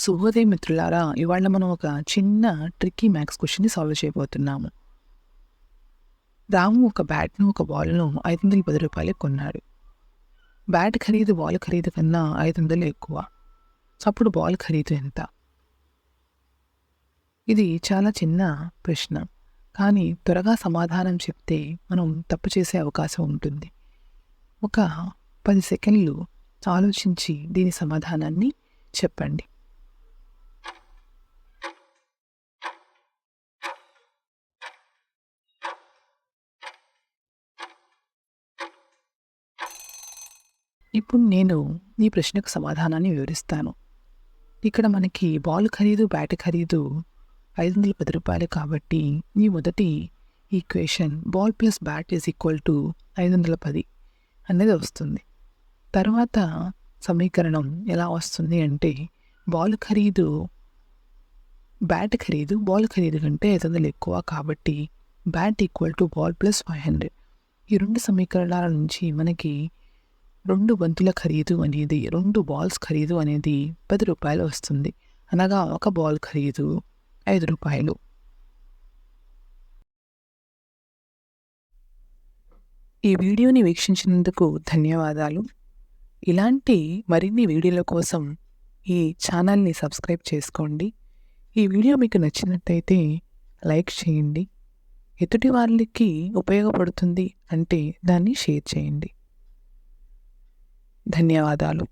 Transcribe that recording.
శుభోదయం మిత్రులారా! ఇవాళ మనం ఒక చిన్న ట్రిక్కీ మ్యాథ్స్ క్వెషన్‌ని సాల్వ్ చేయబోతున్నాము. రాము ఒక బ్యాట్‌ను, ఒక బాల్‌ను రూ. 510 కొన్నాడు. బ్యాట్ ఖరీదు బాల్ ఖరీదు కన్నా 500 ఎక్కువ. అప్పుడు బాల్ ఖరీదు ఎంత? ఇది చాలా చిన్న ప్రశ్న. కానీ త్వరగా సమాధానం చెప్తే మనం తప్పు చేసే అవకాశం ఉంటుంది. ఒక 10 సెకన్లు ఆలోచించి దీని సమాధానాన్ని చెప్పండి. ఇప్పుడు నేను ఈ ప్రశ్నకు సమాధానాన్ని వివరిస్తాను. ఇక్కడ మనకి బాల్ ఖరీదు, బ్యాట్ ఖరీదు రూ. 510 కాబట్టి ఈ మొదటి equation ball plus bat is equal to 510 అనేది వస్తుంది. తర్వాత సమీకరణం ఎలా వస్తుంది అంటే బాల్ ఖరీదు బ్యాట్ ఖరీదు బాల్ ఖరీదు కంటే 500 ఎక్కువ కాబట్టి bat equal to ball plus 500. ఈ రెండు సమీకరణాల నుంచి మనకి 2 బంతుల ఖరీదు అనేది 2 బాల్స్ ఖరీదు అనేది రూ. 10 వస్తుంది. అనగా ఒక బాల్ ఖరీదు రూ. 5. ఈ వీడియోని వీక్షించినందుకు ధన్యవాదాలు. ఇలాంటి మరిన్ని వీడియోల కోసం ఈ ఛానల్ని సబ్స్క్రైబ్ చేసుకోండి. ఈ వీడియో మీకు నచ్చినట్టయితే లైక్ చేయండి. ఎదుటి వాళ్ళకి ఉపయోగపడుతుంది అంటే దాన్ని షేర్ చేయండి. ధన్యవాదాలు.